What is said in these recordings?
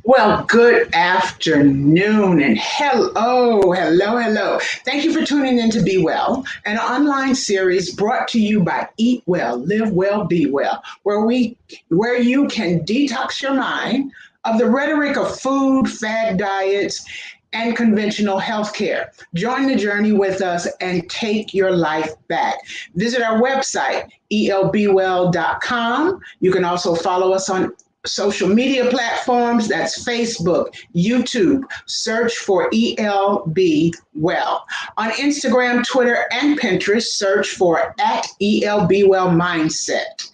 Well, good afternoon and hello. Thank you for tuning in to Be Well, an online series brought to you by Eat Well, Live Well, Be Well, where you can detox your mind of the rhetoric of food, fad diets, and conventional healthcare. Join the journey with us and take your life back. Visit our website, elbwell.com. You can also follow us on social media platforms. That's Facebook, YouTube. Search for ELB Well. On Instagram, Twitter, and Pinterest, search for at ELB Well Mindset.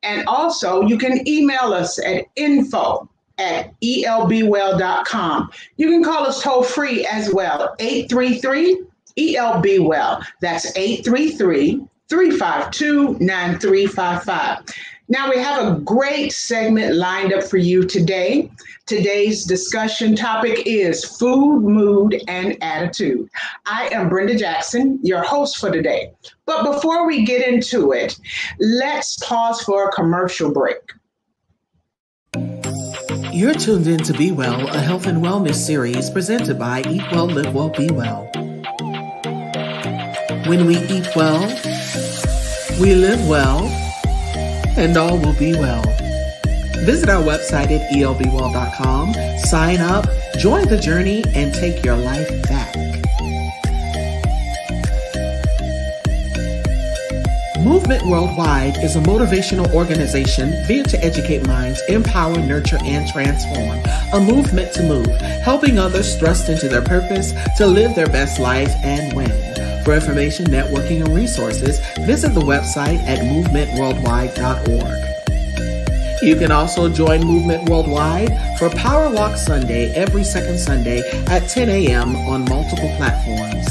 And also, you can email us at info@elbwell.com. You can call us toll free as well, 833 ELB Well. That's 833-352-9355. Now, we have a great segment lined up for you today. Today's discussion topic is food, mood, and attitude. I am Brenda Jackson, your host for today. But before we get into it, let's pause for a commercial break. You're tuned in to Be Well, a health and wellness series presented by Eat Well, Live Well, Be Well. When we eat well, we live well, and all will be well. Visit our website at elbwell.com, sign up, join the journey, and take your life back. Movement Worldwide is a motivational organization veered to educate minds, empower, nurture, and transform. A movement to move, helping others thrust into their purpose to live their best life and win. For information, networking, and resources, visit the website at movementworldwide.org. You can also join Movement Worldwide for Power Walk Sunday every second Sunday at 10 a.m. on multiple platforms.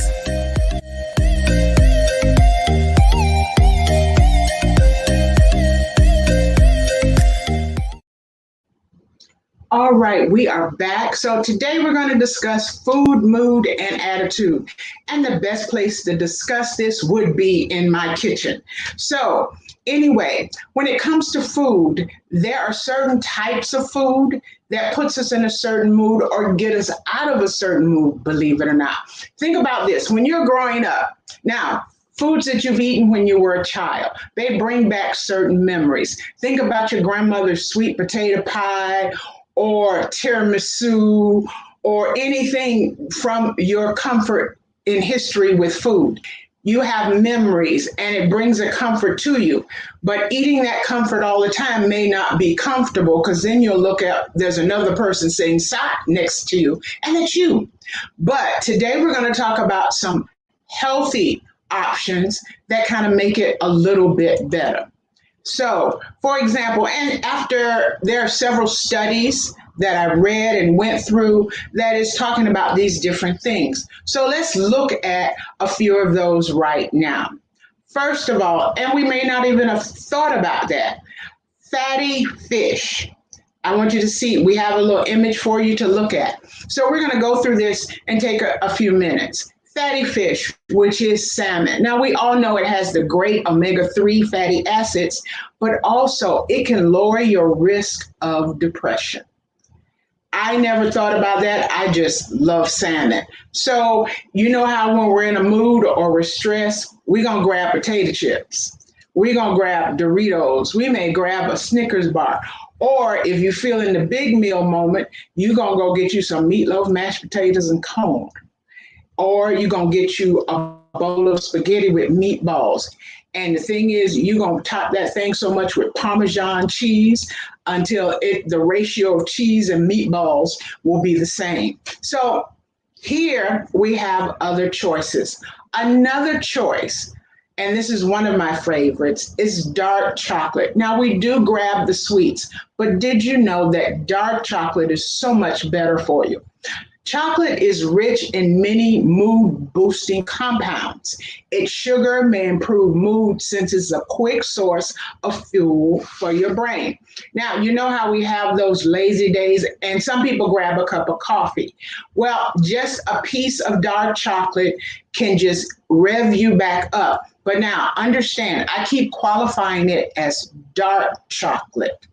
All right, we are back. So today we're going to discuss food, mood, and attitude. And the best place to discuss this would be in my kitchen. So anyway, when it comes to food, there are certain types of food that puts us in a certain mood or get us out of a certain mood, believe it or not. Think about this. When you're growing up, now, foods that you've eaten when you were a child, they bring back certain memories. Think about your grandmother's sweet potato pie or tiramisu, or anything from your comfort in history with food. You have memories and it brings a comfort to you. But eating that comfort all the time may not be comfortable because then you'll look at, there's another person sitting next to you, and it's you. But today we're going to talk about some healthy options that kind of make it a little bit better. So, for example, and after there are several studies that I read and went through that is talking about these different things. So let's look at a few of those right now. First of all, and we may not even have thought about that, fatty fish. I want you to see, we have a little image for you to look at. So we're going to go through this and take a few minutes. Fatty fish, which is salmon. Now, we all know it has the great omega-3 fatty acids, but also it can lower your risk of depression. I never thought about that. I just love salmon. So you know how when we're in a mood or we're stressed, we're going to grab potato chips. We're going to grab Doritos. We may grab a Snickers bar. Or if you're feeling the big meal moment, you're going to go get you some meatloaf, mashed potatoes, and corn. Or you're going to get you a bowl of spaghetti with meatballs. And the thing is, you're going to top that thing so much with Parmesan cheese until the ratio of cheese and meatballs will be the same. So here we have other choices. Another choice, and this is one of my favorites, is dark chocolate. Now, we do grab the sweets, but did you know that dark chocolate is so much better for you? Chocolate is rich in many mood-boosting compounds. Its sugar may improve mood since it's a quick source of fuel for your brain. Now, you know how we have those lazy days, and some people grab a cup of coffee. Well, just a piece of dark chocolate can just rev you back up. But now, understand, I keep qualifying it as dark chocolate.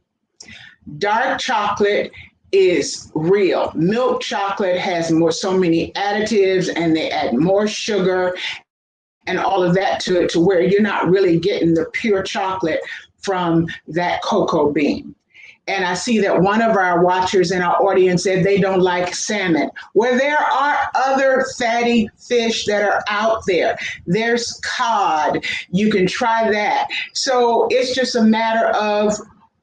Dark chocolate is real. Milk chocolate has so many additives, and they add more sugar and all of that to it, to where you're not really getting the pure chocolate from that cocoa bean. And I see that one of our watchers in our audience said they don't like salmon. Well, there are other fatty fish that are out there. There's cod. You can try that. So it's just a matter of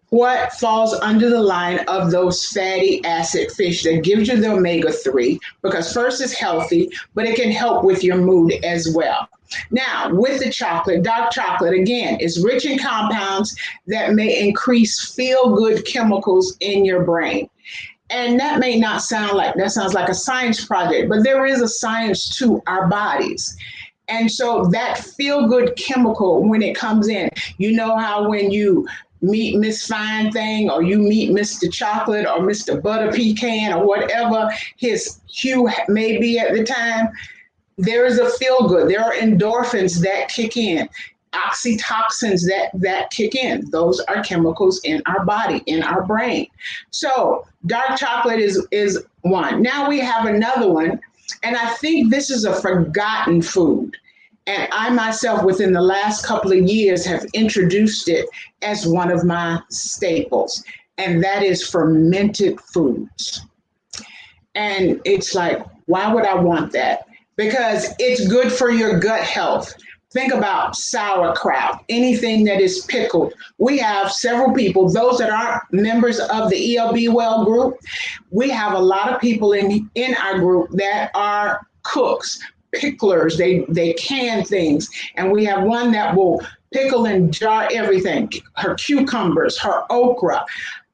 what falls under the line of those fatty acid fish that gives you the omega-3, because first it's healthy, but it can help with your mood as well. Now, with the chocolate, dark chocolate, again, is rich in compounds that may increase feel-good chemicals in your brain. And that may not sound like, that sounds like a science project, but there is a science to our bodies. And so that feel-good chemical, when it comes in, you know how when you meet Miss Fine Thing, or you meet Mr. Chocolate or Mr. Butter Pecan, or whatever his hue may be at the time, there is a feel good. There are endorphins that kick in, oxytocins that kick in. Those are chemicals in our body, in our brain. So dark chocolate is one. Now we have another one, and I think this is a forgotten food. And I myself, within the last couple of years, have introduced it as one of my staples, and that is fermented foods. And it's like, why would I want that? Because it's good for your gut health. Think about sauerkraut, anything that is pickled. We have several people, those that aren't members of the ELB Well group, we have a lot of people in our group that are cooks, picklers. They can things. And we have one that will pickle and jar everything, her cucumbers, her okra.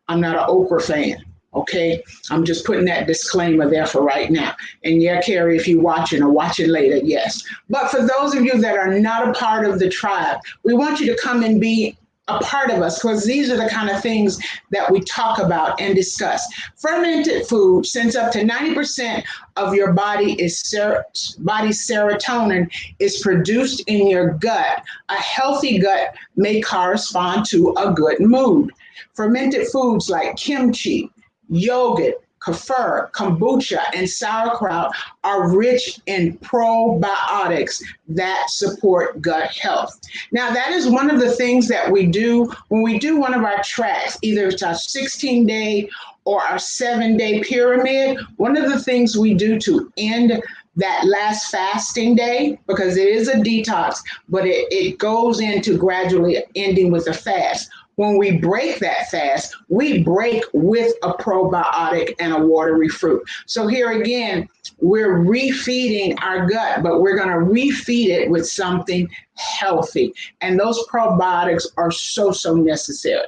I'm not an okra fan. Okay, I'm just putting that disclaimer there for right now. And yeah, Carrie, if you're watching or watching later, yes. But for those of you that are not a part of the tribe, we want you to come and be a part of us, because these are the kind of things that we talk about and discuss. Fermented food, since up to 90% of your body's serotonin is produced in your gut, a healthy gut may correspond to a good mood. Fermented foods like kimchi, yogurt, kefir, kombucha, and sauerkraut are rich in probiotics that support gut health. Now, that is one of the things that we do when we do one of our tracks, either it's our 16-day or our 7-day pyramid. One of the things we do to end that last fasting day, because it is a detox, but it goes into gradually ending with a fast. When we break that fast, we break with a probiotic and a watery fruit. So here again, we're refeeding our gut, but we're going to refeed it with something healthy. And those probiotics are so necessary.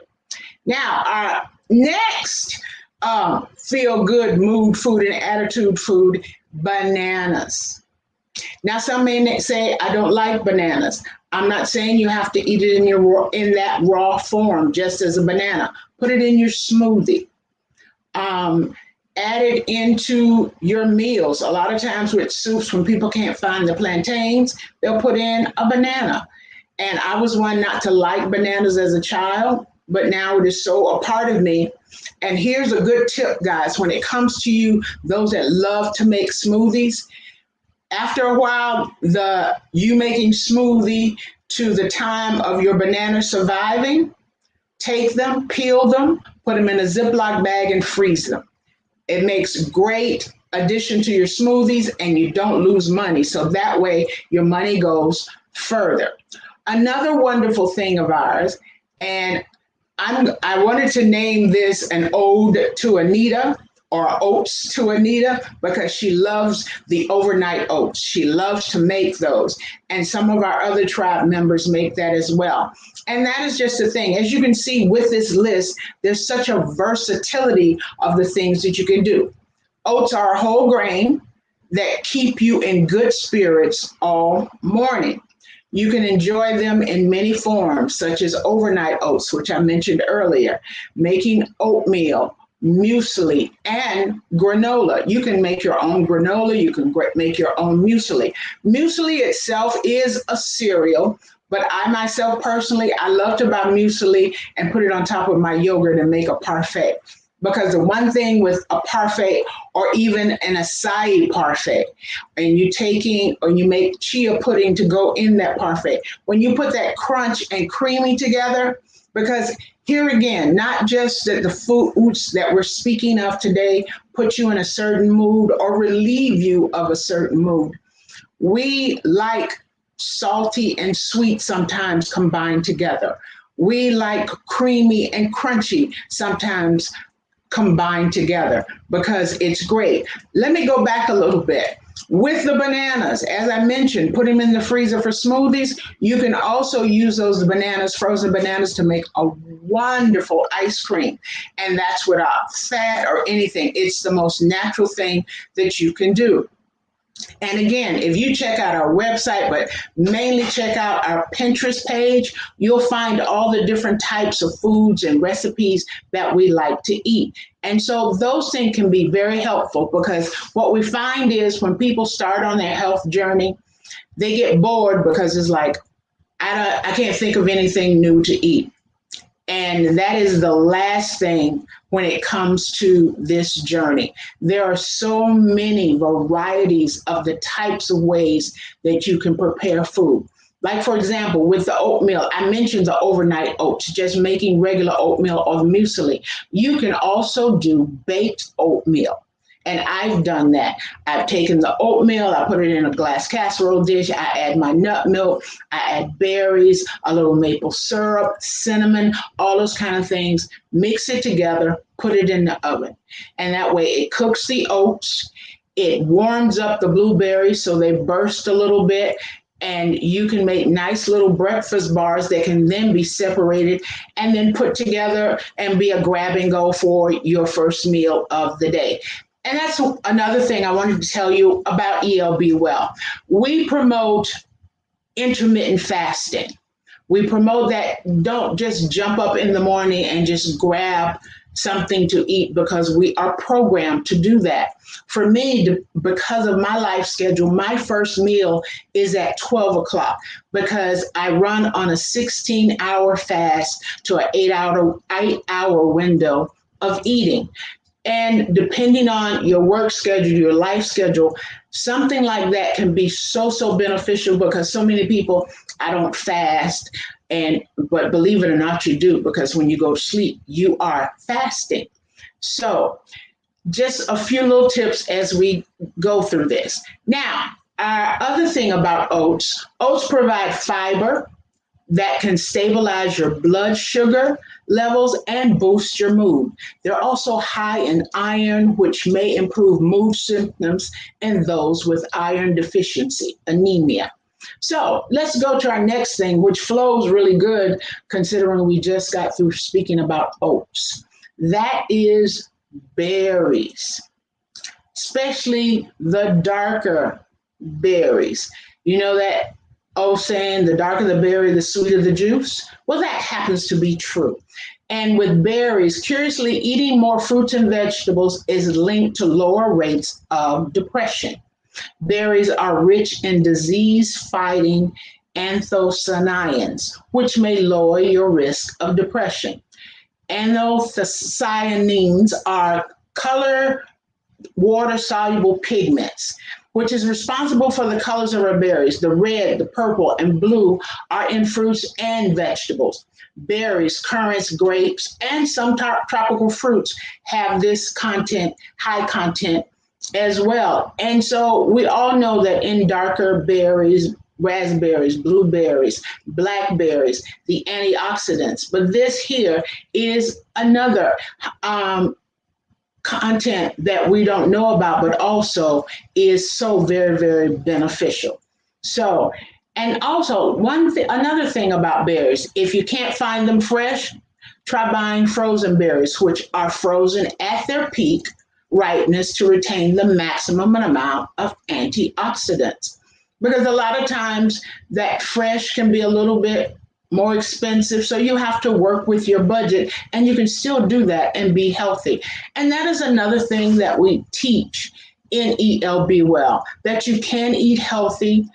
Now, our next feel-good mood food and attitude food, bananas. Now, some may say, I don't like bananas. I'm not saying you have to eat it in that raw form, just as a banana. Put it in your smoothie. Add it into your meals. A lot of times with soups, when people can't find the plantains, they'll put in a banana. And I was one not to like bananas as a child, but now it is so a part of me. And here's a good tip, guys, when it comes to you, those that love to make smoothies. After a while, you making smoothie to the time of your banana surviving, take them, peel them, put them in a Ziploc bag and freeze them. It makes great addition to your smoothies and you don't lose money. So that way your money goes further. Another wonderful thing of ours, and I wanted to name this an ode to Anita, or oats to Anita, because she loves the overnight oats. She loves to make those. And some of our other tribe members make that as well. And that is just the thing. As you can see with this list, there's such a versatility of the things that you can do. Oats are a whole grain that keep you in good spirits all morning. You can enjoy them in many forms, such as overnight oats, which I mentioned earlier, making oatmeal, muesli, and granola. You can make your own granola. You can make your own muesli. Muesli itself is a cereal, but I myself personally, I love to buy muesli and put it on top of my yogurt and make a parfait. Because the one thing with a parfait or even an acai parfait, and you taking or you make chia pudding to go in that parfait, when you put that crunch and creamy together, because here again, not just that the foods that we're speaking of today put you in a certain mood or relieve you of a certain mood. We like salty and sweet sometimes combined together. We like creamy and crunchy sometimes combined together because it's great. Let me go back a little bit. With the bananas, as I mentioned, put them in the freezer for smoothies. You can also use those bananas, frozen bananas, to make a wonderful ice cream. And that's without fat or anything. It's the most natural thing that you can do. And again, if you check out our website, but mainly check out our Pinterest page, you'll find all the different types of foods and recipes that we like to eat. And so those things can be very helpful because what we find is when people start on their health journey, they get bored because it's like, I can't think of anything new to eat. And that is the last thing when it comes to this journey. There are so many varieties of the types of ways that you can prepare food. Like, for example, with the oatmeal, I mentioned the overnight oats, just making regular oatmeal or the muesli. You can also do baked oatmeal. And I've done that. I've taken the oatmeal, I put it in a glass casserole dish, I add my nut milk, I add berries, a little maple syrup, cinnamon, all those kind of things, mix it together, put it in the oven. And that way it cooks the oats, it warms up the blueberries so they burst a little bit, and you can make nice little breakfast bars that can then be separated and then put together and be a grab and go for your first meal of the day. And that's another thing I wanted to tell you about ELB Well. We promote intermittent fasting. We promote that don't just jump up in the morning and just grab something to eat because we are programmed to do that. For me, because of my life schedule, my first meal is at 12 o'clock because I run on a 16-hour fast to an 8-hour window of eating. And depending on your work schedule, your life schedule, something like that can be so beneficial because so many people, I don't fast, but believe it or not, you do, because when you go to sleep, you are fasting. So just a few little tips as we go through this. Now, our other thing about oats provide fiber that can stabilize your blood sugar levels and boost your mood. They're also high in iron, which may improve mood symptoms in those with iron deficiency, anemia. So let's go to our next thing, which flows really good considering we just got through speaking about oats. That is berries, especially the darker berries. You know that saying, the darker the berry, the sweeter the juice? Well, that happens to be true. And with berries, curiously, eating more fruits and vegetables is linked to lower rates of depression. Berries are rich in disease-fighting anthocyanins, which may lower your risk of depression. Anthocyanins are color water-soluble pigments, which is responsible for the colors of our berries. The red, the purple, and blue are in fruits and vegetables. Berries, currants, grapes, and some tropical fruits have this content, high content as well. And so we all know that in darker berries, raspberries, blueberries, blackberries, the antioxidants. But this here is another content that we don't know about, but also is so very beneficial. So, and also another thing about berries, if you can't find them fresh, try buying frozen berries, which are frozen at their peak ripeness to retain the maximum amount of antioxidants. Because a lot of times that fresh can be a little bit more expensive, so you have to work with your budget, and you can still do that and be healthy. And that is another thing that we teach in ELB Well, that you can eat healthy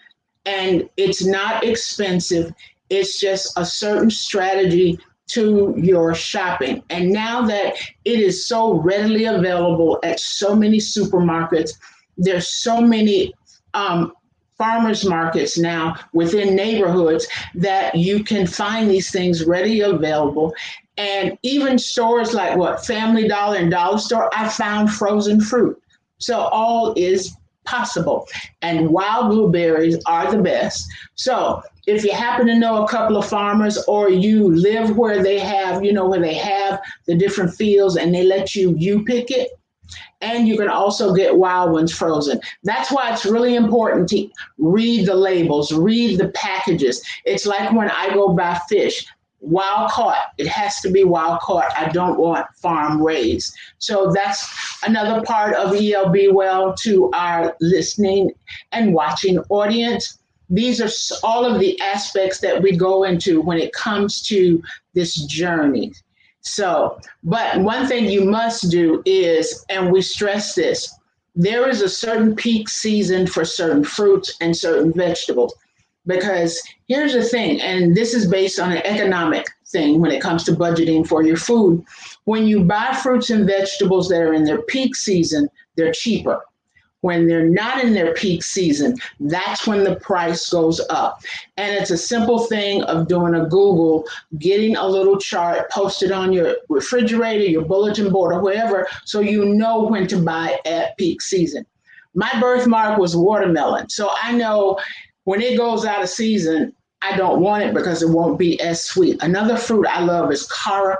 and it's not expensive. It's just a certain strategy to your shopping. And now that it is so readily available at so many supermarkets, there's so many farmers markets now within neighborhoods that you can find these things readily available. And even stores like Family Dollar and Dollar Store, I found frozen fruit. So all is possible. And wild blueberries are the best. So if you happen to know a couple of farmers, or you live where they have, where they have the different fields and they let you pick it, and you can also get wild ones frozen. That's why it's really important to read the labels, read the packages. It's like when I go buy fish, wild caught. It has to be wild caught. I don't want farm raised. So that's another part of ELB Well to our listening and watching audience. These are all of the aspects that we go into when it comes to this journey. So, but one thing you must do is, and we stress this, there is a certain peak season for certain fruits and certain vegetables. Because here's the thing, and this is based on an economic thing when it comes to budgeting for your food. When you buy fruits and vegetables that are in their peak season, they're cheaper. When they're not in their peak season, that's when the price goes up. And it's a simple thing of doing a Google, getting a little chart posted on your refrigerator, your bulletin board, or wherever, so you know when to buy at peak season. My birthmark was watermelon. So I know when it goes out of season, I don't want it because it won't be as sweet. Another fruit I love is cara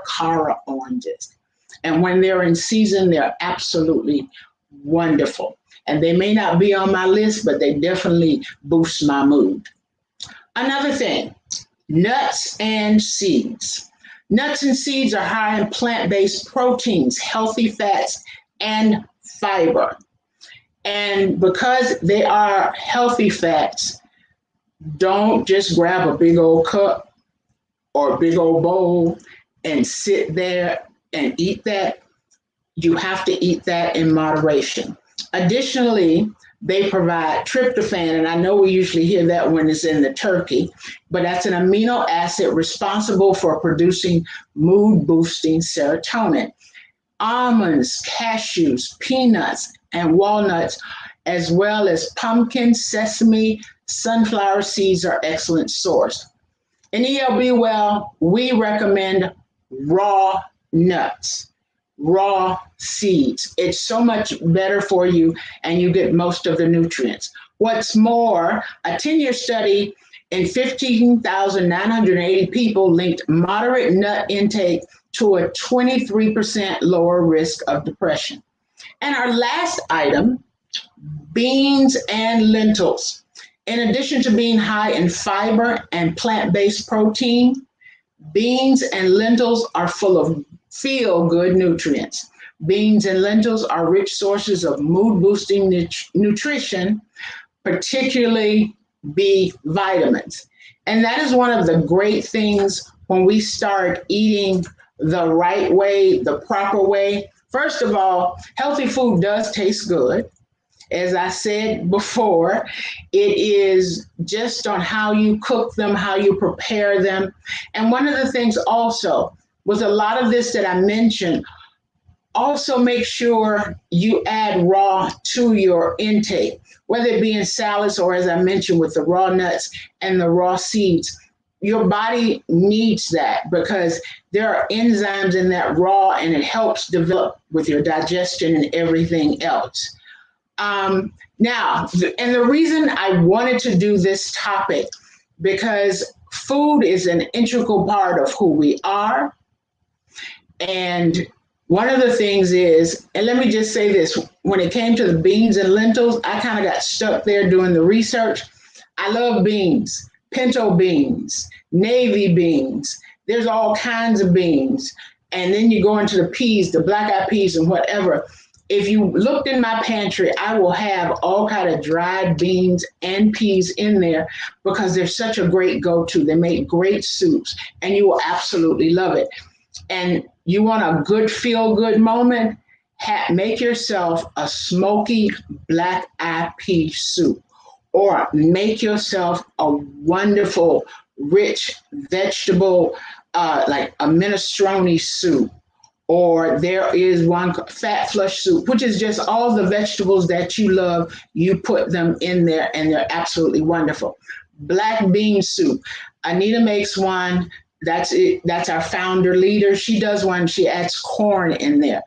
oranges. And when they're in season, they're absolutely wonderful. And they may not be on my list, but they definitely boost my mood. Another thing, nuts and seeds. Nuts and seeds are high in plant-based proteins, healthy fats, and fiber. And because they are healthy fats, don't just grab a big old cup or a big old bowl and sit there and eat that. You have to eat that in moderation. Additionally, they provide tryptophan, and I know we usually hear that when it's in the turkey, but that's an amino acid responsible for producing mood-boosting serotonin. Almonds, cashews, peanuts, and walnuts, as well as pumpkin, sesame, sunflower seeds are excellent source. In ELB Well, we recommend raw nuts. Raw seeds. It's so much better for you, and you get most of the nutrients. What's more, a 10-year study in 15,980 people linked moderate nut intake to a 23% lower risk of depression. And our last item, beans and lentils. In addition to being high in fiber and plant-based protein, beans and lentils are full of feel-good nutrients. Beans and lentils are rich sources of mood-boosting nutrition, particularly B vitamins. And that is one of the great things when we start eating the right way, the proper way. First of all, healthy food does taste good. As I said before, it is just on how you cook them, how you prepare them. And one of the things also, with a lot of this that I mentioned, also make sure you add raw to your intake, whether it be in salads or, as I mentioned, with the raw nuts and the raw seeds. Your body needs that because there are enzymes in that raw, and it helps develop with your digestion and everything else. Now, and the reason I wanted to do this topic, because food is an integral part of who we are. And one of the things is, and let me just say this, when it came to the beans and lentils, I kind of got stuck there doing the research. I love beans, pinto beans, navy beans. There's all kinds of beans. And then you go into the peas, the black-eyed peas and whatever. If you looked in my pantry, I will have all kind of dried beans and peas in there because they're such a great go-to. They make great soups, and you will absolutely love it. And you want a good feel-good moment? Make yourself a smoky black-eyed pea soup, or make yourself a wonderful, rich vegetable like a minestrone soup, or there is one fat flush soup, which is just all the vegetables that you love. You put them in there and they're absolutely wonderful. Black bean soup. Anita makes one. That's it. That's our founder leader. She does one. She adds corn in there.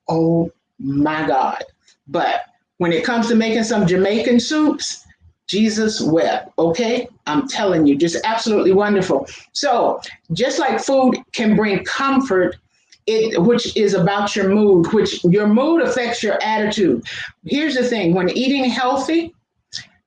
Oh my God. But when it comes to making some Jamaican soups, Jesus wept. Okay. I'm telling you, just absolutely wonderful. So just like food can bring comfort, which is about your mood, which your mood affects your attitude. Here's the thing, when eating healthy,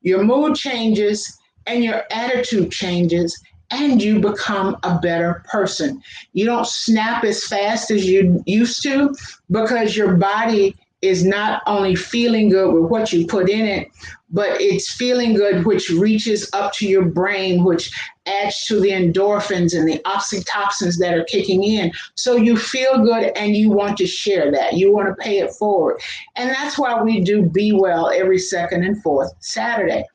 your mood changes and your attitude changes, and you become a better person. You don't snap as fast as you used to because your body is not only feeling good with what you put in it, but it's feeling good, which reaches up to your brain, which adds to the endorphins and the oxytocins that are kicking in. So you feel good and you want to share that. You want to pay it forward. And that's why we do Be Well every second and fourth Saturday.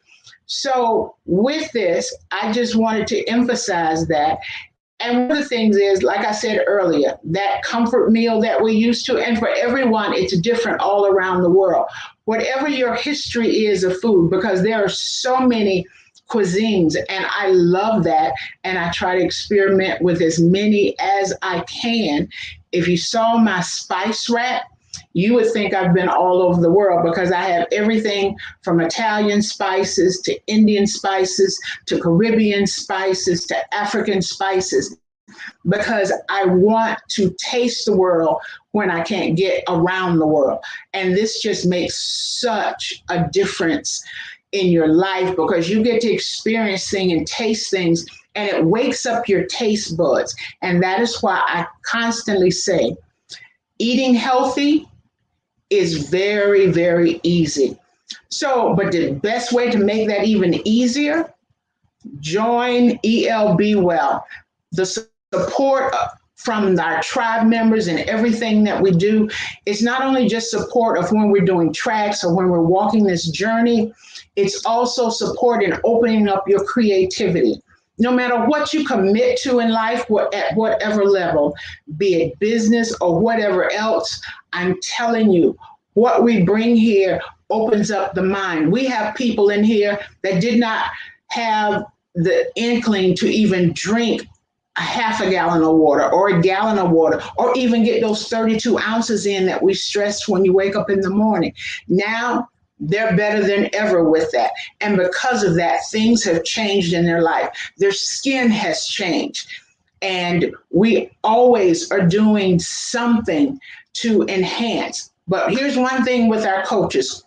So with this, I just wanted to emphasize that. And one of the things is, like I said earlier, that comfort meal that we used to, and for everyone, it's different all around the world. Whatever your history is of food, because there are so many cuisines, and I love that. And I try to experiment with as many as I can. If you saw my spice rack, you would think I've been all over the world because I have everything from Italian spices to Indian spices to Caribbean spices to African spices, because I want to taste the world when I can't get around the world. And this just makes such a difference in your life because you get to experience things and taste things, and it wakes up your taste buds. And that is why I constantly say eating healthy is very, very easy. So, but the best way to make that even easier, join ELB Well. The support from our tribe members and everything that we do is not only just support of when we're doing tracks or when we're walking this journey, it's also support in opening up your creativity. No matter what you commit to in life, at whatever level, be it business or whatever else, I'm telling you, what we bring here opens up the mind. We have people in here that did not have the inkling to even drink a half a gallon of water or a gallon of water, or even get those 32 ounces in that we stress when you wake up in the morning. Now they're better than ever with that. And because of that, things have changed in their life. Their skin has changed. And we always are doing something to enhance. But here's one thing with our coaches,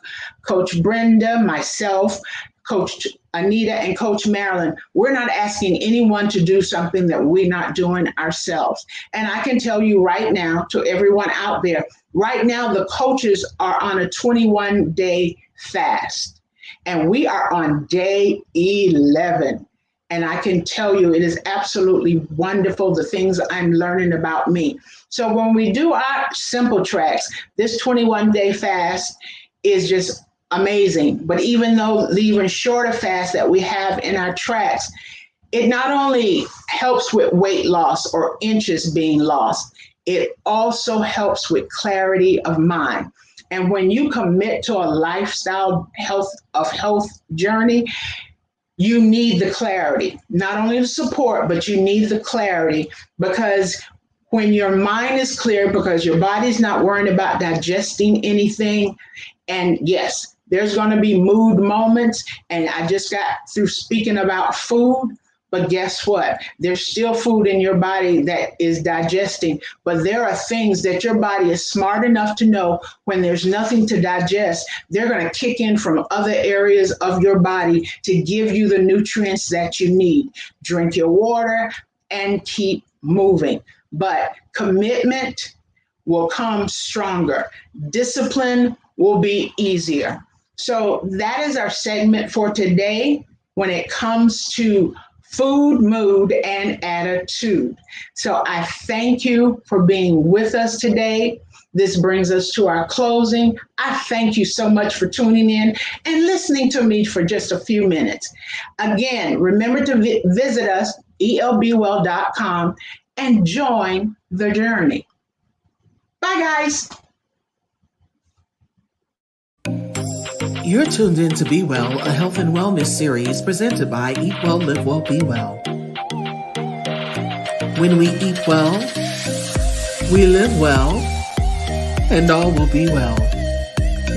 Coach Brenda, myself, Coach Anita, and Coach Marilyn, we're not asking anyone to do something that we're not doing ourselves. And I can tell you right now, to everyone out there, right now the coaches are on a 21-day fast, and we are on day 11. And I can tell you, it is absolutely wonderful, the things I'm learning about me. So when we do our simple tracks, this 21-day fast is just amazing. But even though the even shorter fast that we have in our tracks, it not only helps with weight loss or inches being lost, it also helps with clarity of mind. And when you commit to a lifestyle health journey, you need the clarity, not only the support, but you need the clarity, because when your mind is clear, because your body's not worrying about digesting anything, and yes, there's going to be mood moments, and I just got through speaking about food, but guess what? There's still food in your body that is digesting, but there are things that your body is smart enough to know when there's nothing to digest, they're going to kick in from other areas of your body to give you the nutrients that you need. Drink your water and keep moving. But commitment will come stronger. Discipline will be easier. So that is our segment for today when it comes to food, mood, and attitude. So I thank you for being with us today. This brings us to our closing. I thank you so much for tuning in and listening to me for just a few minutes. Again, remember to visit us elbwell.com, and join the journey. Bye, guys. You're tuned in to Be Well, a health and wellness series presented by Eat Well, Live Well, Be Well. When we eat well, we live well, and all will be well.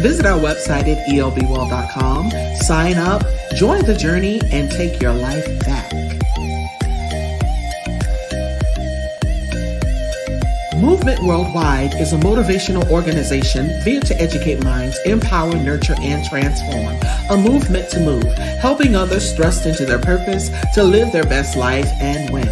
Visit our website at elbwell.com, sign up, join the journey, and take your life back. Movement Worldwide is a motivational organization veered to educate minds, empower, nurture, and transform. A movement to move, helping others thrust into their purpose to live their best life and win.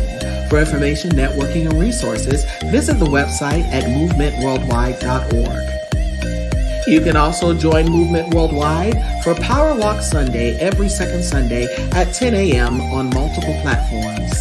For information, networking, and resources, visit the website at movementworldwide.org. You can also join Movement Worldwide for Power Walk Sunday every second Sunday at 10 a.m. on multiple platforms.